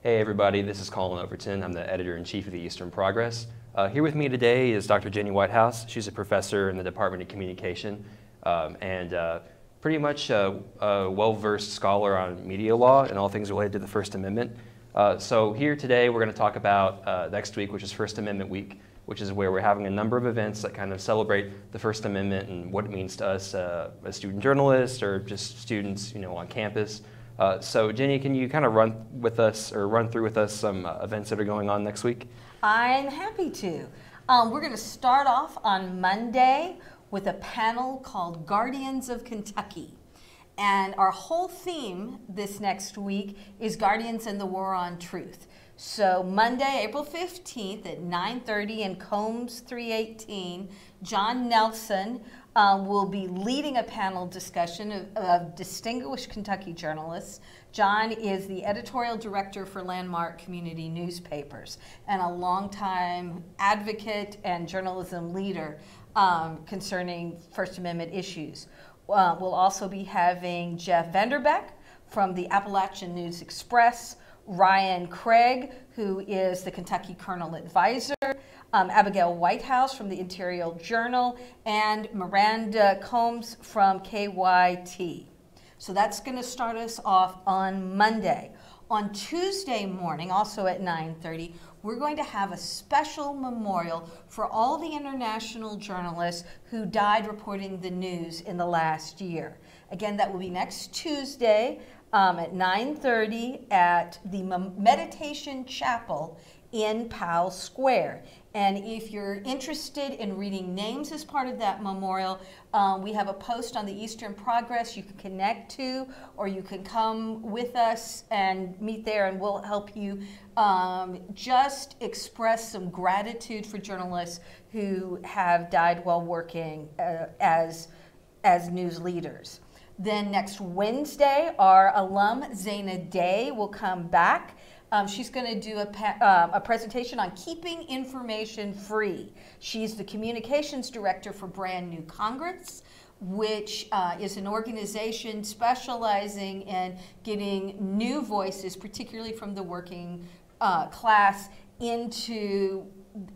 Hey everybody, this is Colin Overton. I'm the editor-in-chief of the Eastern Progress. Here with me today is Dr. Jenny Whitehouse. She's a professor in the Department of Communication and pretty much a well-versed scholar on media law and all things related to the First Amendment. So here today we're going to talk about next week, which is First Amendment Week, which is where we're having a number of events that kind of celebrate the First Amendment and what it means to us as student journalists or just students, on campus. So Jenny, can you kind of run through with us some events that are going on next week? I'm happy to. We're going to start off on Monday with a panel called Guardians of Kentucky. And our whole theme this next week is Guardians and the War on Truth. So Monday, April 15th at 9:30 in Combs 318, John Nelson will be leading a panel discussion of distinguished Kentucky journalists. John is the editorial director for Landmark Community Newspapers and a longtime advocate and journalism leader concerning First Amendment issues. We'll also be having Jeff Vanderbeck from the Appalachian News Express, Ryan Craig, who is the Kentucky Kernel Advisor, Abigail Whitehouse from the Interior Journal, and Miranda Combs from KYT. So that's going to start us off on Monday. On Tuesday morning, also at 9:30, we're going to have a special memorial for all the international journalists who died reporting the news in the last year. Again, that will be next Tuesday at 9:30 at the Meditation Chapel in Powell Square. And if you're interested in reading names as part of that memorial, we have a post on the Eastern Progress you can connect to, or you can come with us and meet there, and we'll help you just express some gratitude for journalists who have died while working as news leaders. Then next Wednesday, our alum, Zaina Day, will come back. She's going to do a presentation on keeping information free. She's the communications director for Brand New Congress, which is an organization specializing in getting new voices, particularly from the working class, into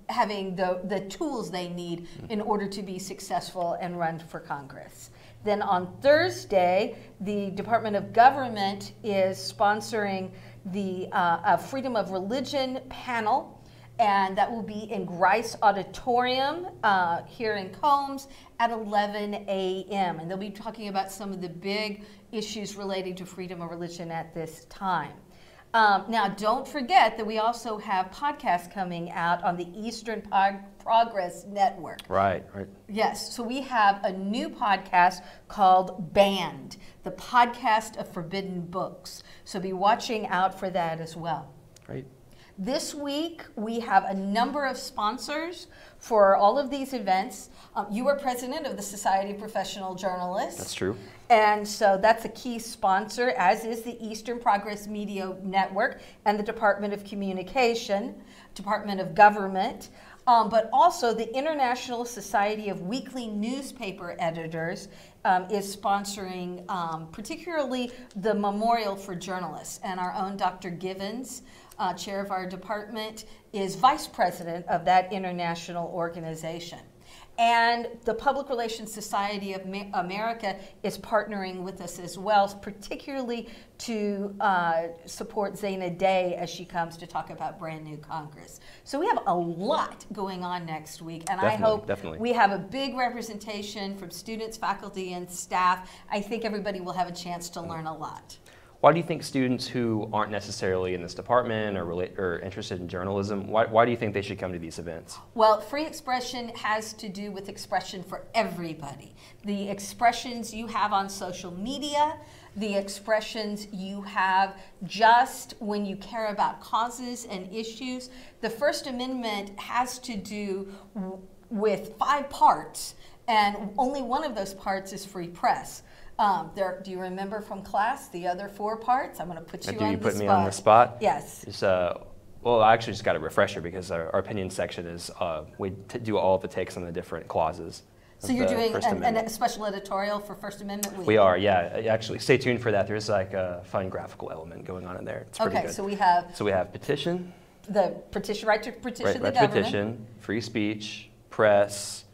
having the tools they need in order to be successful and run for Congress. Then on Thursday, the Department of Government is sponsoring the Freedom of Religion panel, and that will be in Grice Auditorium here in Combs at 11 a.m. And they'll be talking about some of the big issues relating to freedom of religion at this time. Now, don't forget that we also have podcasts coming out on the Eastern Progress Network. Right. Yes, so we have a new podcast called Banned, the podcast of forbidden books. So be watching out for that as well. Right. This week, we have a number of sponsors for all of these events. You are president of the Society of Professional Journalists. That's true. And so that's a key sponsor, as is the Eastern Progress Media Network and the Department of Communication, Department of Government, but also the International Society of Weekly Newspaper Editors is sponsoring particularly the Memorial for Journalists. And our own Dr. Givens, chair of our department, is vice president of that international organization. And the Public Relations Society of America is partnering with us as well, particularly to support Zaina Day as she comes to talk about Brand New Congress. So we have a lot going on next week, and I hope we have a big representation from students, faculty, and staff. I think everybody will have a chance to learn a lot. Why do you think students who aren't necessarily in this department or interested in journalism, why do you think they should come to these events? Well, free expression has to do with expression for everybody. The expressions you have on social media, the expressions you have just when you care about causes and issues. The First Amendment has to do with 5 parts, and only one of those parts is free press. Do you remember from class the other 4 parts? I'm going to put you on the spot. Do you put me on the spot? Yes. Well, I actually just got a refresher because our opinion section is we do all of the takes on the different clauses. So you're the doing First Amendment. a special editorial for First Amendment Week? We are, yeah. Actually, stay tuned for that. There's like a fun graphical element going on in there. It's pretty Okay, good. so we have So we have petition, the petition, right to petition the right to government, petition, free speech, press,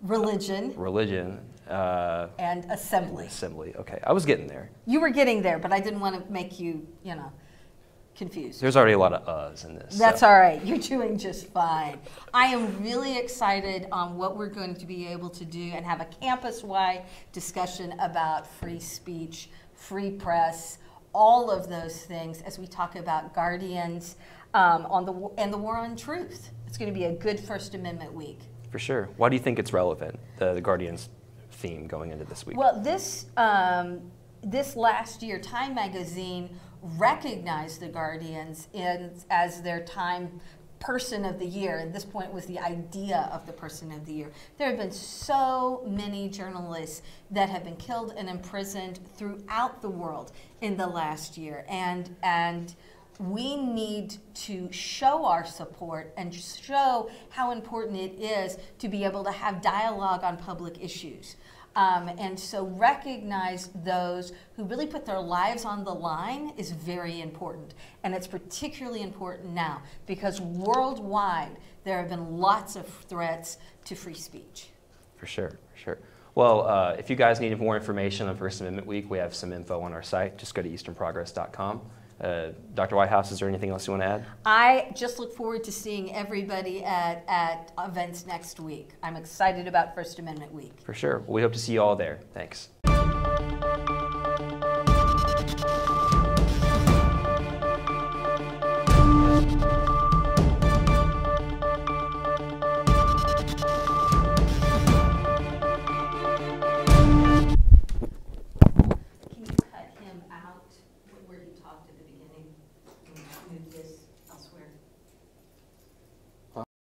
religion, religion, and assembly. assembly. Okay, I was getting there. You were getting there, but I didn't want to make you, confused. There's already a lot of uhs in this. That's so. all right. You're doing just fine. I am really excited on what we're going to be able to do and have a campus-wide discussion about free speech, free press, all of those things as we talk about guardians and the war on truth. It's going to be a good First Amendment week. For sure. Why do you think it's relevant, the Guardians theme going into this week? Well, this last year, Time Magazine recognized the Guardians as their Time Person of the Year. At this point was the idea of the Person of the Year. There have been so many journalists that have been killed and imprisoned throughout the world in the last year. And we need to show our support and show how important it is to be able to have dialogue on public issues. And so recognize those who really put their lives on the line is very important. And it's particularly important now because worldwide there have been lots of threats to free speech. For sure, for sure. Well, if you guys need more information on First Amendment Week, we have some info on our site. Just go to easternprogress.com. Dr. Whitehouse, is there anything else you want to add? I just look forward to seeing everybody at events next week. I'm excited about First Amendment Week. For sure. Well, we hope to see you all there. Thanks. Can you cut him out where he talked at the beginning? Move this.